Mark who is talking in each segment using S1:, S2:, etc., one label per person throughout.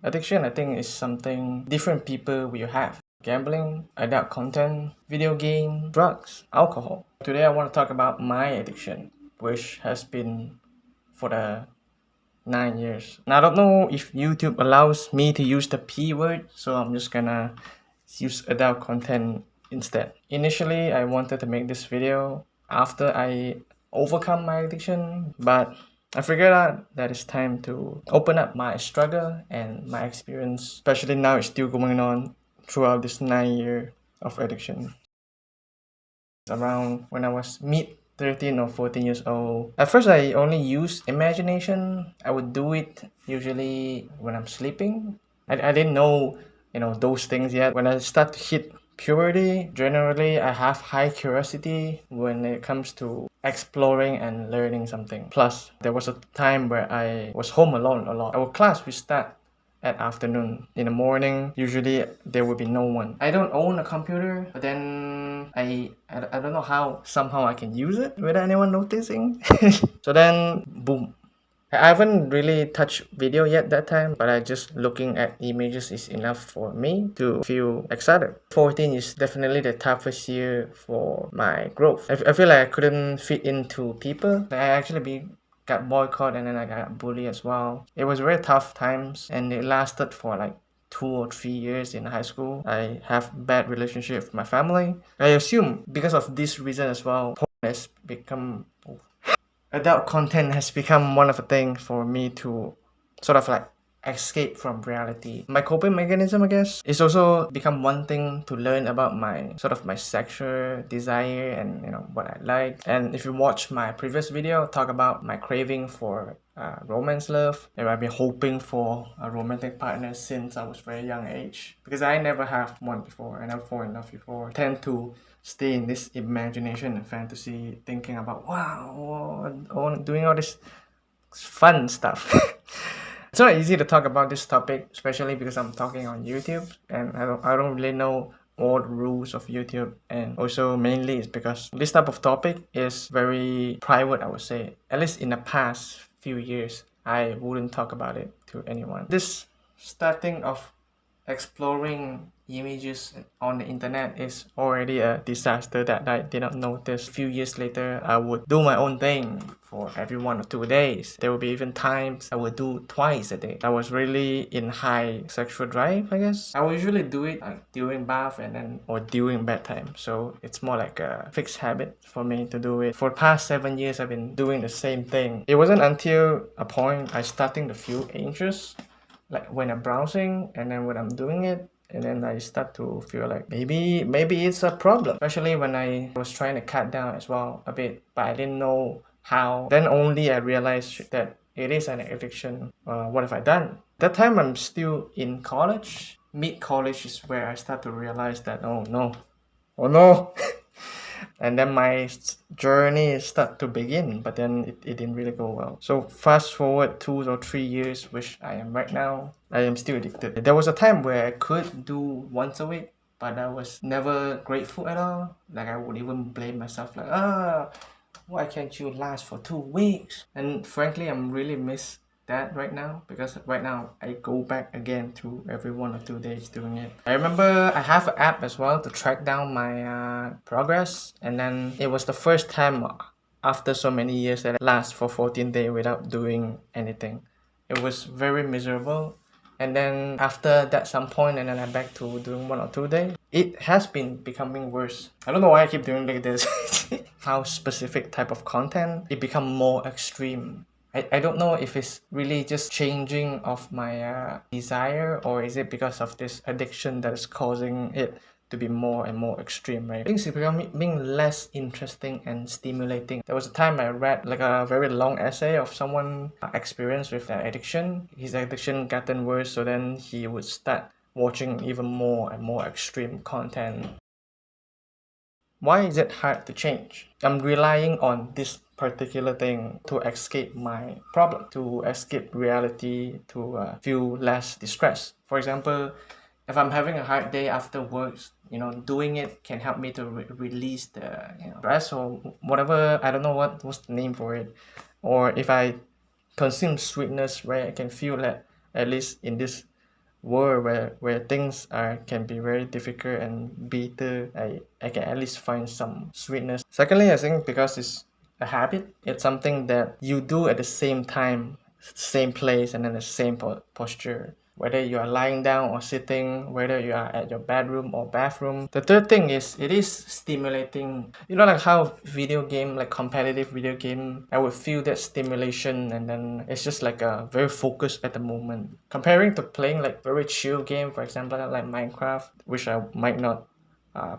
S1: Addiction, I think, is something different people will have. Gambling, adult content, video game, drugs, alcohol. Today I want to talk about my addiction, which has been for the 9 years. Now I don't know if YouTube allows me to use the P word, so I'm just gonna use adult content instead. Initially, I wanted to make this video after I overcome my addiction, but I figured out that it's time to open up my struggle and my experience, especially now it's still going on throughout this 9 year of addiction. Around when I was mid 13 or 14 years old. At first, I only used imagination. I would do it usually when I'm sleeping. I didn't know, those things yet. When I start to hit puberty, generally, I have high curiosity when it comes to exploring and learning something. Plus, there was a time where I was home alone a lot. Our class we start at afternoon. In the morning, usually there will be no one. I don't own a computer, but then I don't know how somehow I can use it without anyone noticing. So then, boom. I haven't really touched video yet that time, but I just looking at images is enough for me to feel excited. 14 is definitely the toughest year for my growth. I feel like I couldn't fit into people. I actually got boycotted and then I got bullied as well. It was very tough times and it lasted for like 2 or 3 years in high school. I have bad relationship with my family. I assume because of this reason as well, porn has become adult content has become one of the things for me to sort of like escape from reality. My coping mechanism, I guess, is also become one thing to learn about my sexual desire and what I like. And if you watch my previous video, talk about my craving for romance love, and I've been hoping for a romantic partner since I was very young age because I never have one before. I never fall in love before. I tend to stay in this imagination and fantasy, thinking about doing all this fun stuff. It's not easy to talk about this topic, especially because I'm talking on YouTube and I don't really know all the rules of YouTube, and also mainly it's because this type of topic is very private, I would say. At least in the past few years, I wouldn't talk about it to anyone. This starting of exploring images on the internet is already a disaster that I did not notice. A few years later, I would do my own thing for every 1 or 2 days. There will be even times I would do twice a day. I was really in high sexual drive, I guess. I will usually do it like during bath or during bedtime. So it's more like a fixed habit for me to do it. For the past 7 years, I've been doing the same thing. It wasn't until a point I starting to feel anxious, like when I'm browsing and then when I'm doing it, and then I start to feel like maybe it's a problem, especially when I was trying to cut down as well a bit, but I didn't know how. Then only I realized that it is an addiction. What have I done? That time I'm still in college. Mid-college is where I start to realize that oh no and then my journey start to begin, but then it didn't really go well. So fast forward 2 or 3 years, which I am right now, I am still addicted. There was a time where I could do once a week, but I was never grateful at all. Like I would even blame myself like, why can't you last for 2 weeks? And frankly, I'm really miss that right now, because right now I go back again to every 1 or 2 days doing it. I remember I have an app as well to track down my progress, and then it was the first time after so many years that I last for 14 days without doing anything. It was very miserable. And then after that some point, and then I'm back to doing 1 or 2 days. It has been becoming worse. I don't know why I keep doing like this. How specific type of content, it become more extreme. I don't know if it's really just changing of my desire, or is it because of this addiction that is causing it to be more and more extreme, right? Things are becoming less interesting and stimulating. There was a time I read like a very long essay of someone experienced with addiction. His addiction gotten worse, so then he would start watching even more and more extreme content. Why is it hard to change? I'm relying on this particular thing to escape my problem, to escape reality, to feel less distressed. For example, if I'm having a hard day after work, doing it can help me to release the stress or whatever. I don't know what's the name for it. Or if I consume sweetness, right, I can feel that at least in this world where things can be very difficult and bitter, I can at least find some sweetness. Secondly, I think because it's a habit, it's something that you do at the same time, same place, and then the same posture. Whether you are lying down or sitting, whether you are at your bedroom or bathroom. The third thing is it is stimulating. You know, like how video game, like competitive video game, I would feel that stimulation, and then it's just like a very focused at the moment. Comparing to playing like very chill game, for example, like Minecraft, which I might not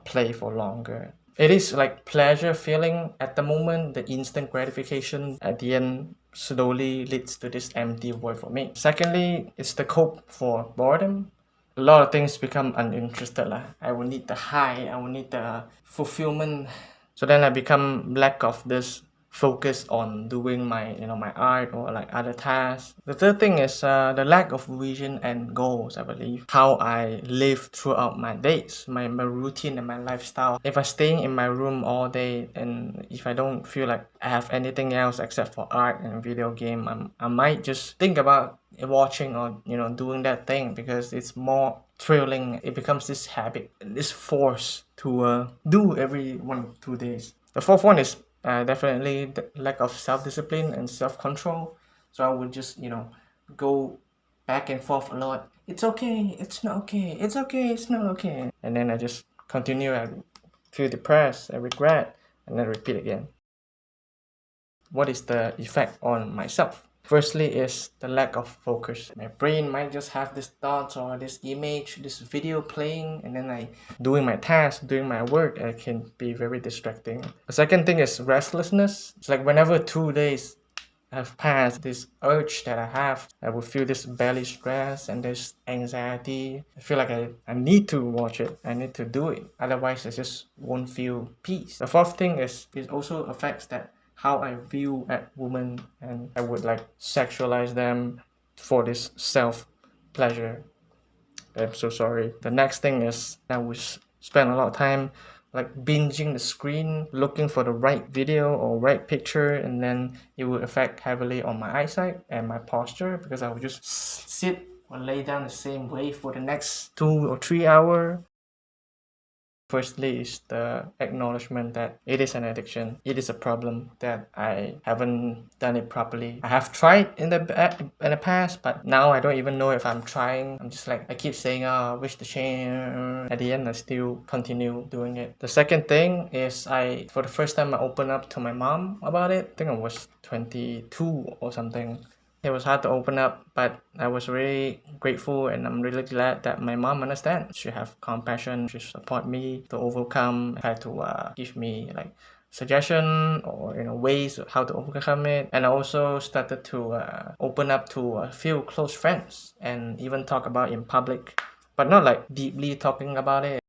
S1: play for longer. It is like pleasure feeling at the moment, the instant gratification at the end slowly leads to this empty void for me. Secondly, it's the cope for boredom. A lot of things become uninterested. I will need the high, I will need the fulfillment. So then I become lack of this focus on doing my art or like other tasks. The third thing is the lack of vision and goals, I believe. How I live throughout my days, my routine and my lifestyle. If I'm staying in my room all day and if I don't feel like I have anything else except for art and video game, I might just think about watching or doing that thing because it's more thrilling. It becomes this habit, this force to do every 1 or 2 days. The fourth one is definitely the lack of self-discipline and self-control. So I would just go back and forth a lot. It's okay, it's not okay, it's okay, it's not okay, and then I just continue. I feel depressed, I regret, and then repeat again. What is the effect on myself? Firstly is the lack of focus. My brain might just have this thoughts or this image, this video playing, and then I doing my task, doing my work, and it can be very distracting. The second thing is restlessness. It's like whenever 2 days have passed, this urge that I have, I will feel this belly stress and this anxiety. I feel like I need to watch it. I need to do it. Otherwise, I just won't feel peace. The fourth thing is it also affects that how I view at women, and I would like sexualize them for this self pleasure. I'm so sorry. The next thing is I would spend a lot of time like binging the screen, looking for the right video or right picture, and then it would affect heavily on my eyesight and my posture because I would just sit or lay down the same way for the next 2 or 3 hours. Firstly is the acknowledgement that it is an addiction. It is a problem that I haven't done it properly. I have tried in the past, but now I don't even know if I'm trying. I'm just like, I keep saying, oh, I wish to change. At the end, I still continue doing it. The second thing is for the first time, I opened up to my mom about it. I think I was 22 or something. It was hard to open up, but I was really grateful and I'm really glad that my mom understands. She have compassion, she support me to overcome, try to give me like suggestion or ways of how to overcome it. And I also started to open up to a few close friends and even talk about in public, but not like deeply talking about it.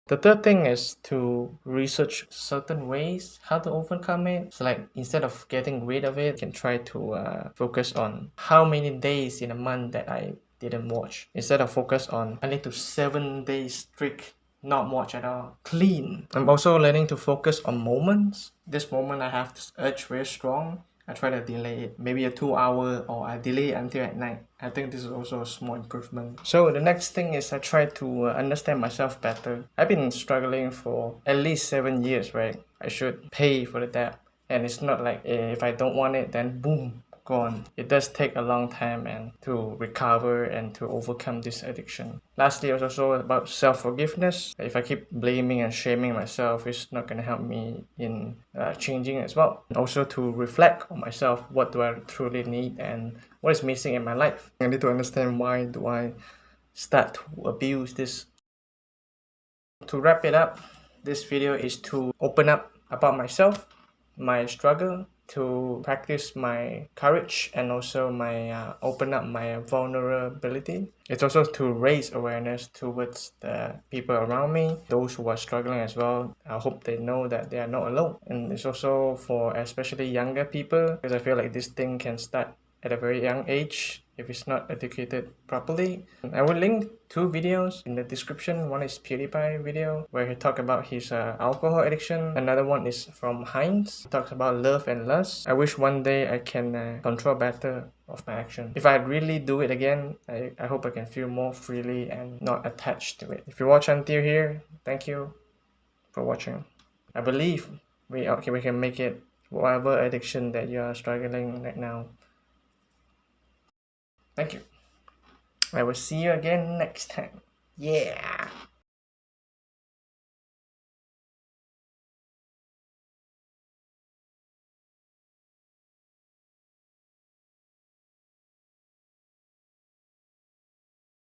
S1: The third thing is to research certain ways how to overcome it. So like instead of getting rid of it, you can try to focus on how many days in a month that I didn't watch. Instead of focus on I need to 7 days strict not watch at all. Clean. I'm also learning to focus on moments. This moment I have this urge very strong. I try to delay it, maybe a 2 hour, or I delay it until at night. I think this is also a small improvement. So the next thing is I try to understand myself better. I've been struggling for at least 7 years, right? I should pay for the debt. And it's not like if I don't want it, then boom, gone. It does take a long time and to recover and to overcome this addiction. Lastly, it's also about self-forgiveness. If I keep blaming and shaming myself, it's not going to help me in changing as well. And also to reflect on myself, what do I truly need and what is missing in my life. I need to understand why do I start to abuse this. To wrap it up, this video is to open up about myself, my struggle, to practice my courage and also my open up my vulnerability. It's also to raise awareness towards the people around me, those who are struggling as well. I hope they know that they are not alone. And it's also for especially younger people, because I feel like this thing can start at a very young age if it's not educated properly. I will link two videos in the description. One is Pewdiepie video where he talks about his alcohol addiction. Another one is from Hindz. He talks about love and lust. I wish one day I can control better of my action. If I really do it again, I hope I can feel more freely and not attached to it. If you watch until here, thank you for watching. I believe we can make it, whatever addiction that you are struggling right now. Thank you. I will see you again next time. Yeah.